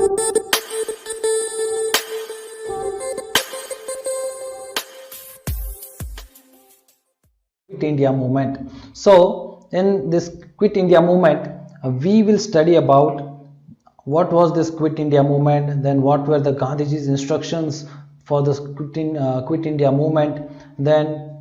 Quit India movement. So in this Quit India movement, we will study about what was this Quit India movement, then what were the Gandhiji's instructions for this Quit India movement, then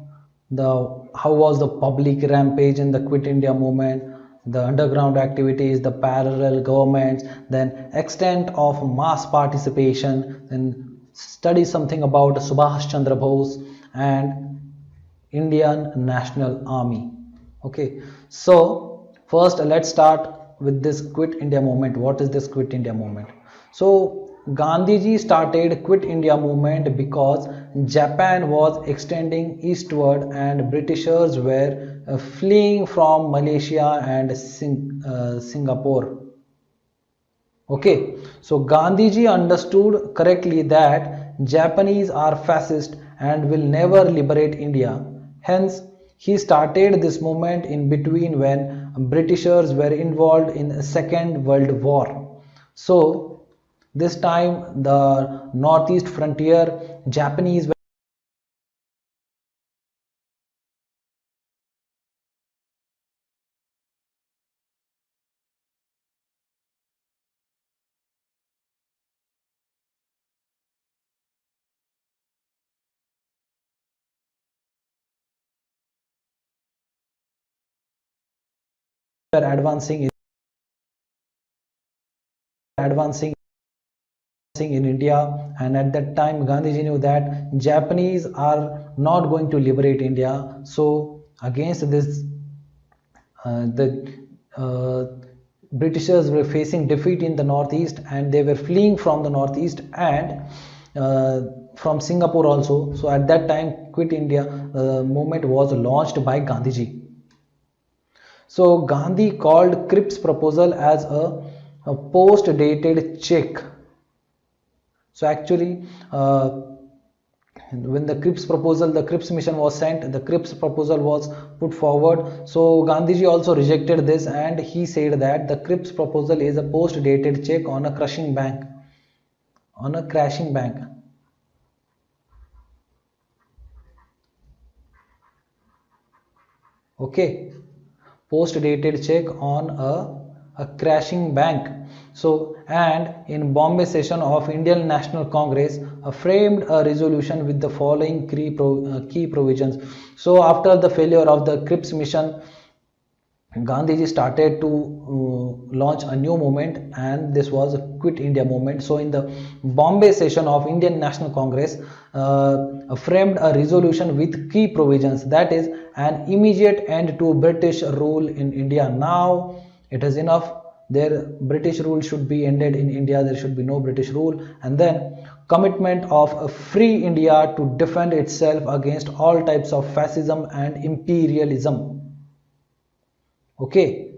the how was the public rampage in the Quit India movement, the underground activities, the parallel governments, then extent of mass participation, then study something about Subhash Chandra Bose and Indian National Army. Okay, so first let's start with this Quit India movement. What is this Quit India movement? So Gandhiji started Quit India movement because Japan was extending eastward and Britishers were fleeing from Malaysia and Singapore. Okay, so Gandhiji understood correctly that Japanese are fascist and will never liberate India. Hence, he started this movement in between when Britishers were involved in the Second World War. So, this time the northeast frontier Japanese were advancing in India, and at that time Gandhiji knew that Japanese are not going to liberate India. So against this, the Britishers were facing defeat in the northeast, and they were fleeing from the northeast and from Singapore also. So at that time, Quit India movement was launched by Gandhiji. So Gandhi called Cripps proposal as a post-dated check. So actually, when the Cripps proposal, the Cripps mission was sent, the Cripps proposal was put forward. So Gandhiji also rejected this, and he said that the Cripps proposal is a post-dated check on a crashing bank. Okay, post-dated check on a crashing bank. So, and in Bombay session of Indian National Congress framed a resolution with the following key provisions. So after the failure of the Cripps mission, Gandhiji started to launch a new movement, and this was a Quit India movement. So in the Bombay session of Indian National Congress framed a resolution with key provisions, that is an immediate end to British rule in India. Now it is enough, their British rule should be ended in India, there should be no British rule, and then commitment of a free India to defend itself against all types of fascism and imperialism. Okay,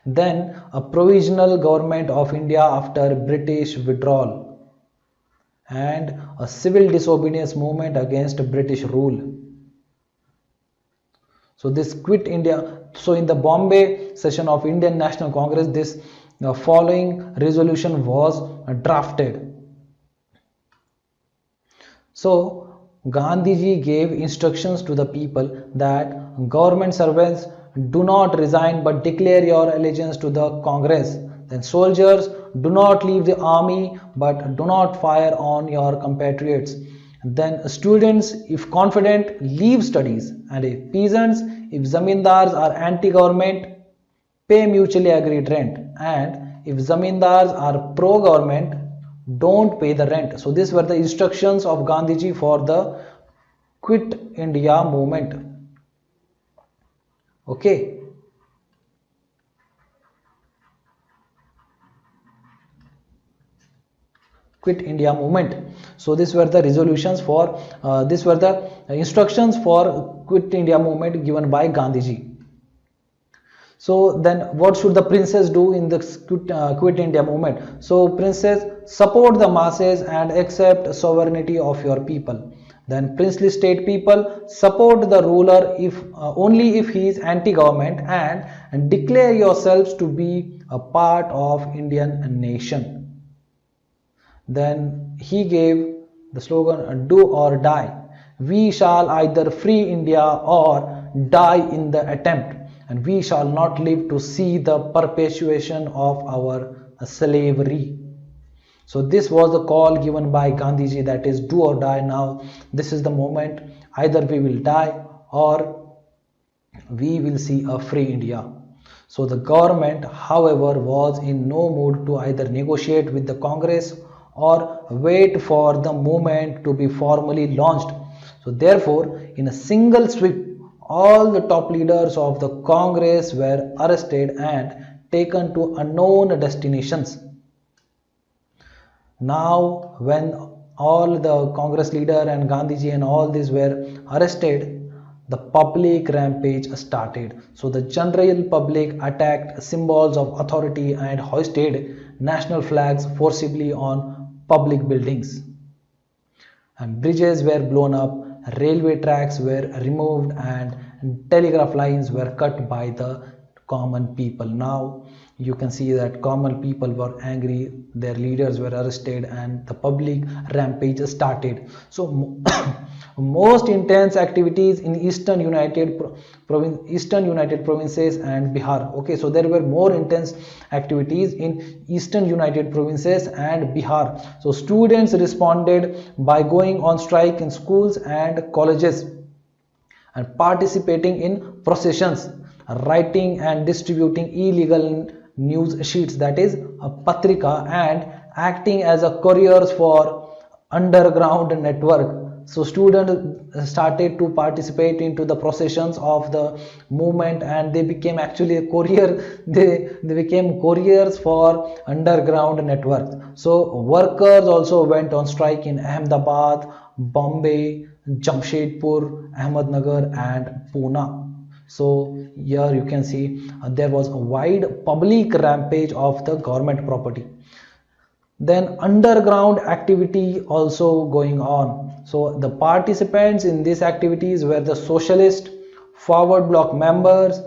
then a provisional government of India after British withdrawal, and a civil disobedience movement against British rule. So this Quit India, so in the Bombay session of Indian National Congress, this following resolution was drafted. So Gandhiji gave instructions to the people that government servants do not resign but declare your allegiance to the Congress. Then soldiers, do not leave the army but do not fire on your compatriots. Then students, if confident, leave studies, and if peasants, if zamindars are anti-government, pay mutually agreed rent, and if zamindars are pro-government, don't pay the rent. So these were the instructions of Gandhiji for the Quit India movement. Okay. Quit India movement. So these were the resolutions for these were the instructions for Quit India movement given by Gandhiji. So then what should the princess do in the Quit India movement? So princess, support the masses and accept sovereignty of your people. Then princely state people, support the ruler if only if he is anti-government, and declare yourselves to be a part of Indian nation. Then he gave the slogan do or die. We shall either free India or die in the attempt, and we shall not live to see the perpetuation of our slavery. So this was the call given by Gandhiji, that is do or die. Now this is the moment, either we will die or we will see a free India. So the government, however, was in no mood to either negotiate with the Congress or wait for the movement to be formally launched. So therefore, in a single sweep, all the top leaders of the Congress were arrested and taken to unknown destinations. Now when all the Congress leader and Gandhiji and all these were arrested, the public rampage started. So the general public attacked symbols of authority and hoisted national flags forcibly on public buildings. And bridges were blown up, railway tracks were removed, and telegraph lines were cut by the common people. Now you can see that common people were angry, their leaders were arrested, and the public rampage started. So most intense activities in eastern United Provinces and Bihar. Okay, so there were more intense activities in eastern United Provinces and Bihar. So students responded by going on strike in schools and colleges and participating in processions, writing and distributing illegal news sheets, that is a patrika, and acting as a couriers for underground network. So students started to participate into the processions of the movement, and they became actually a courier. They became couriers for underground networks. So workers also went on strike in Ahmedabad, Bombay, Jamshedpur, Ahmednagar, and Pune. So here you can see there was a wide public rampage of the government property. Then underground activity also going on. So the participants in these activities were the socialist, forward bloc members,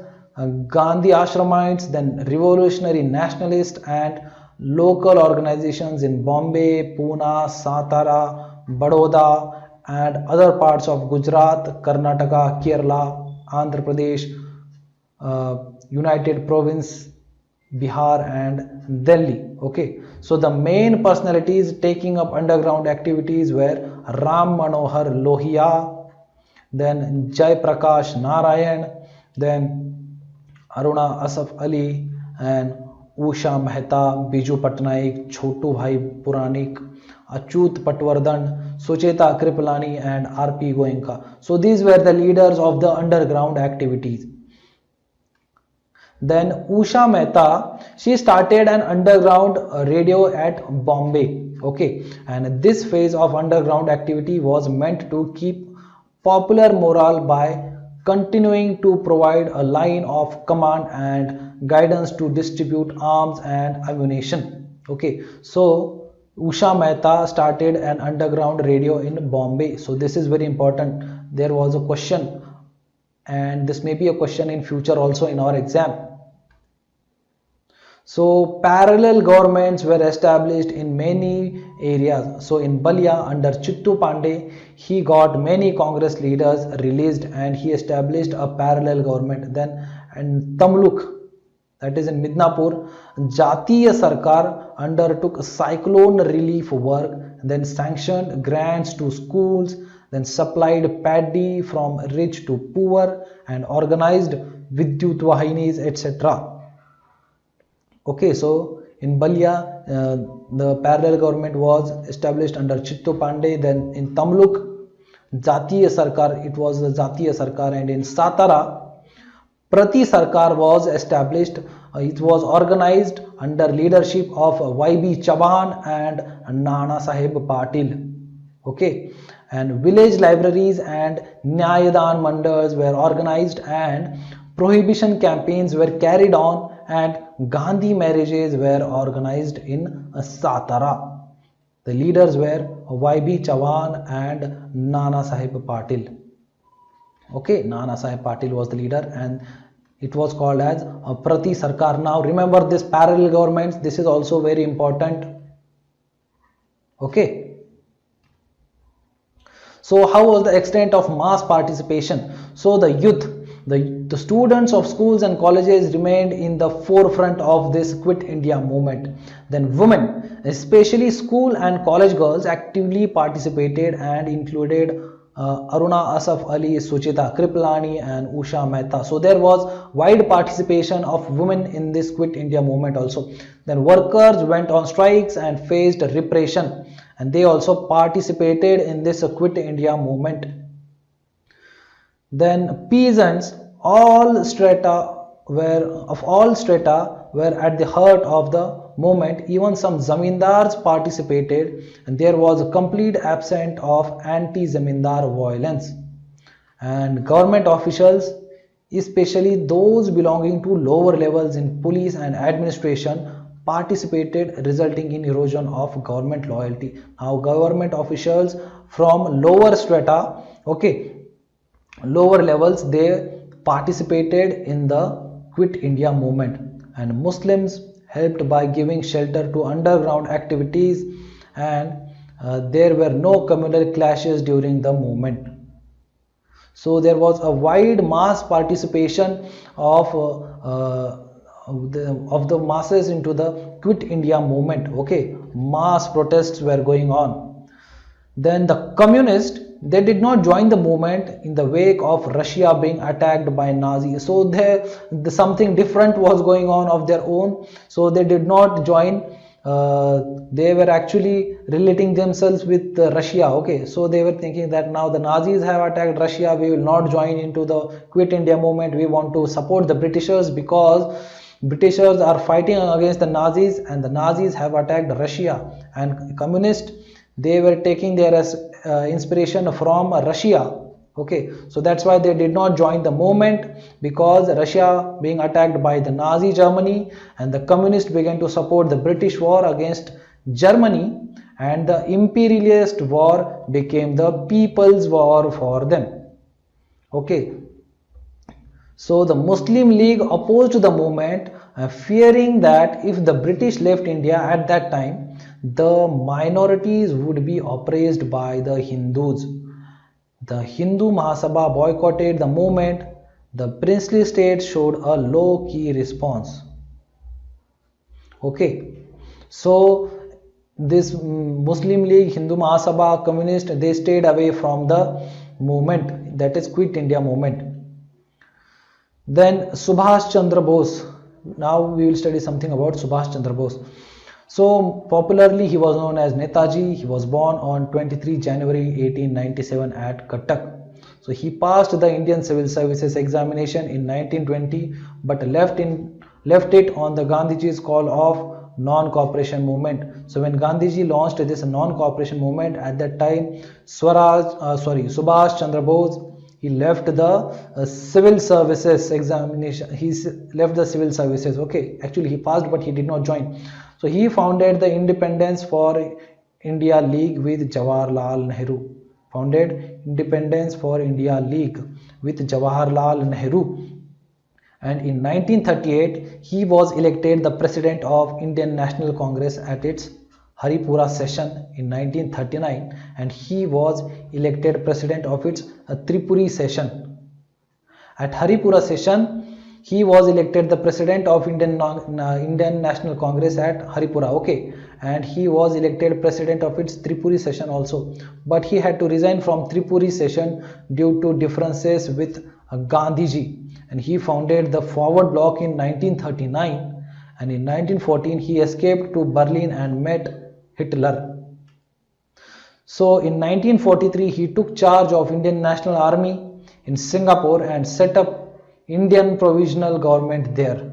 Gandhi Ashramites, then revolutionary nationalists and local organizations in Bombay, Pune, Satara, Baroda and other parts of Gujarat, Karnataka, Kerala, Andhra Pradesh, United Province, Bihar and Delhi. Okay, so the main personalities taking up underground activities were Ram Manohar Lohia, then Jai Prakash Narayan, then Aruna Asaf Ali and Usha Mehta, Biju Patnaik, Chotu Bhai Puranik, Achut Patwardhan, Sucheta Kripalani and R.P. Goenka. So these were the leaders of the underground activities. Then Usha Mehta, she started an underground radio at Bombay. Okay, and this phase of underground activity was meant to keep popular morale by continuing to provide a line of command and guidance to distribute arms and ammunition. Okay, so Usha Mehta started an underground radio in Bombay. So this is very important. There was a question, and this may be a question in future also in our exam. So parallel governments were established in many areas. So in Balia under Chittu Pandey, he got many Congress leaders released and he established a parallel government. Then in Tamluk, that is in Midnapur, Jatiya Sarkar undertook cyclone relief work, then sanctioned grants to schools, then supplied paddy from rich to poor and organized Vidyut Vahinis, etc. Okay, so in Balia, the parallel government was established under Chittu Pandey. Then in Tamluk, Jatiya Sarkar, it was the Jatiya Sarkar, and in Satara, Prati Sarkar was established. It was organized under leadership of Y.B. Chauhan and Nana Sahib Patil. Okay, and village libraries and Nyayadan Mandals were organized and prohibition campaigns were carried on and Gandhi marriages were organized in Satara. The leaders were Y.B. Chauhan and Nana Sahib Patil. Okay, Nana Sahib Patil was the leader and it was called as Prati Sarkar. Now remember this parallel governments, this is also very important. Okay. So how was the extent of mass participation? So the youth, the students of schools and colleges remained in the forefront of this Quit India movement. Then women, especially school and college girls, actively participated and included Aruna Asaf Ali, Suchita Kripalani and Usha Mehta. So there was wide participation of women in this Quit India movement also. Then workers went on strikes and faced repression, and they also participated in this Quit India movement. Then peasants, all strata were at the heart of the movement. Even some zamindars participated, and there was a complete absence of anti-zamindar violence. And government officials, especially those belonging to lower levels in police and administration, participated, resulting in erosion of government loyalty. Now government officials from lower strata, okay, lower levels, they participated in the Quit India movement, and Muslims helped by giving shelter to underground activities, and there were no communal clashes during the movement. So there was a wide mass participation of the masses into the Quit India movement. Okay, mass protests were going on. Then the communists, they did not join the movement in the wake of Russia being attacked by Nazis. So something different was going on of their own. So they did not join. They were actually relating themselves with Russia. Okay, so they were thinking that now the Nazis have attacked Russia, we will not join into the Quit India movement. We want to support the Britishers because Britishers are fighting against the Nazis, and the Nazis have attacked Russia. And communists, they were taking their inspiration from Russia. Okay, so that's why they did not join the movement, because Russia being attacked by the Nazi Germany, and the communists began to support the British war against Germany, and the imperialist war became the people's war for them. Okay, so the Muslim League opposed the movement, fearing that if the British left India at that time, the minorities would be oppressed by the Hindus. The Hindu Mahasabha boycotted the movement. The princely states showed a low-key response. Okay, so this Muslim League, Hindu Mahasabha, communist, they stayed away from the movement, that is Quit India movement. Then Subhash Chandra Bose. Now we will study something about Subhash Chandra Bose. So popularly he was known as Netaji. He was born on 23 January 1897 at Cuttack. So he passed the Indian Civil Services examination in 1920, but left it on the Gandhiji's call of non-cooperation movement. So when Gandhiji launched this non-cooperation movement, at that time Subhash Chandra Bose, he left the civil services examination. He left the civil services. Okay, actually he passed, but he did not join. So he founded the Independence for India League with Jawaharlal Nehru. Founded Independence for India League with Jawaharlal Nehru. And in 1938, he was elected the president of Indian National Congress at its Haripura session in 1939, and he was elected president of its Tripuri session. At Haripura session, he was elected the president of Indian National Congress at Haripura. Okay, and he was elected president of its Tripuri session also. But he had to resign from Tripuri session due to differences with Gandhiji, and he founded the Forward Bloc in 1939. And in 1914, he escaped to Berlin and met Hitler. So in 1943, he took charge of Indian National Army in Singapore and set up Indian Provisional Government there.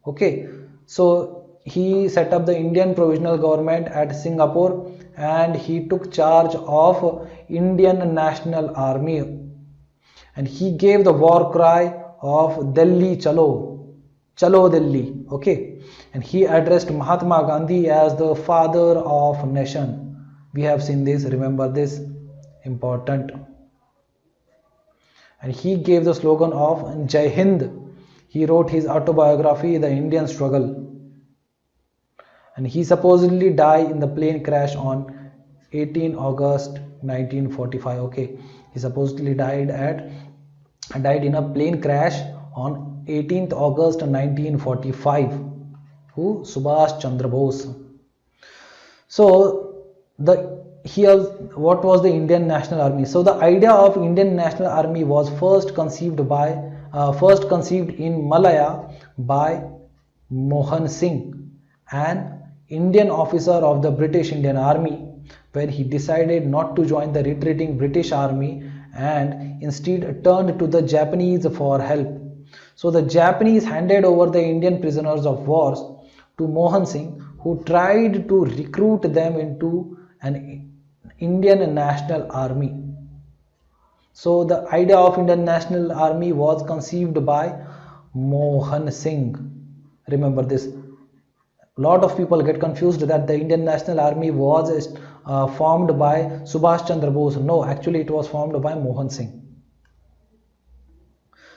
Okay, so he set up the Indian Provisional Government at Singapore, and he took charge of Indian National Army, and he gave the war cry of Delhi Chalo, Chalo Delhi. Okay, and he addressed Mahatma Gandhi as the father of nation. We have seen this, remember this, important. And he gave the slogan of Jai Hind. He wrote his autobiography, The Indian Struggle. And he supposedly died in the plane crash on 18 August 1945. Okay, he supposedly died in a plane crash on 18th August 1945. Who? Subhash Chandra Bose. So the here what was the Indian National Army? So the idea of Indian National Army was first conceived in Malaya by Mohan Singh, an Indian officer of the British Indian Army, when he decided not to join the retreating British Army and instead turned to the Japanese for help. So the Japanese handed over the Indian prisoners of war to Mohan Singh, who tried to recruit them into an Indian National Army. So the idea of Indian National Army was conceived by Mohan Singh. Remember this. A lot of people get confused that the Indian National Army was formed by Subhash Chandra Bose. No, actually it was formed by Mohan Singh.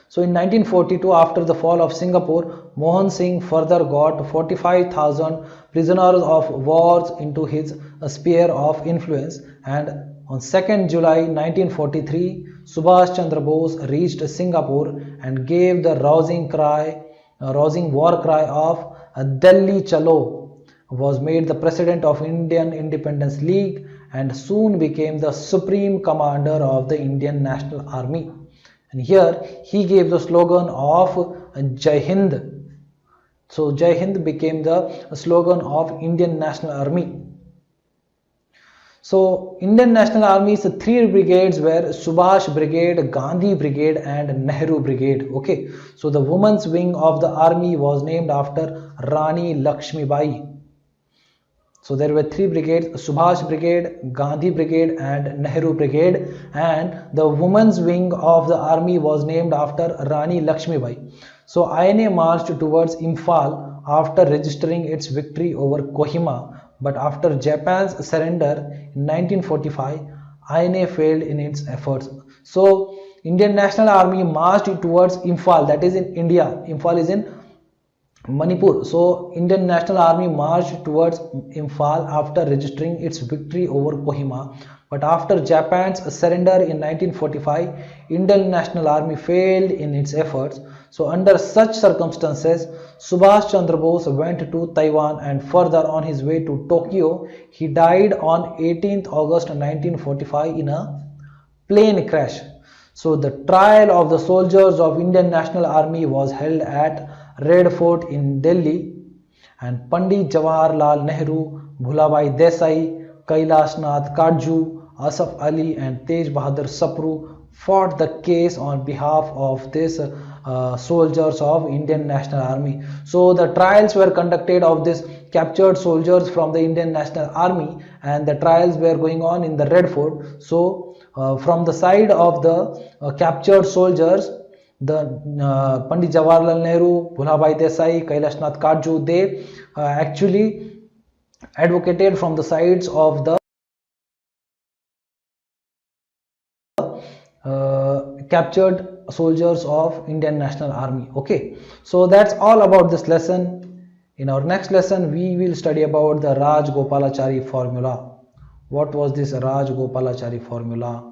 So in 1942, after the fall of Singapore, Mohan Singh further got 45,000 prisoners of war into his sphere of influence, and on 2nd July 1943, Subhash Chandra Bose reached Singapore and gave the rousing war cry of Delhi Chalo, was made the president of Indian Independence League and soon became the supreme commander of the Indian National Army. And here he gave the slogan of Jai Hind. So Jai Hind became the slogan of Indian National Army. So Indian National Army's three brigades were Subhash Brigade, Gandhi Brigade and Nehru Brigade. Okay, so the women's wing of the army was named after Rani Lakshmi Bai. So there were three brigades: Subhash Brigade, Gandhi Brigade and Nehru Brigade, and the women's wing of the army was named after Rani Lakshmi Bai. So INA marched towards Imphal after registering its victory over Kohima, but after Japan's surrender in 1945, INA failed in its efforts. So Indian National Army marched towards Imphal, that is in India. Imphal is in Manipur. So Indian National Army marched towards Imphal after registering its victory over Kohima, but after Japan's surrender in 1945, Indian National Army failed in its efforts. So under such circumstances, Subhash Chandra Bose went to Taiwan, and further on his way to Tokyo, he died on 18th August 1945 in a plane crash. So the trial of the soldiers of Indian National Army was held at Red Fort in Delhi, and Pandit Jawaharlal Nehru, Bhulabhai Desai, Kailash Nath Kadju, Asaf Ali and Tej Bahadur Sapru fought the case on behalf of these soldiers of Indian National Army. So the trials were conducted of these captured soldiers from the Indian National Army, and the trials were going on in the Red Fort. So from the side of the captured soldiers, the Pandit Jawaharlal Nehru, Bhulabhai Desai, Kailash Nath Kadju, they actually advocated from the sides of the captured soldiers of Indian National Army. Okay, so that's all about this lesson. In our next lesson, we will study about the Rajgopalachari formula. What was this Rajgopalachari formula?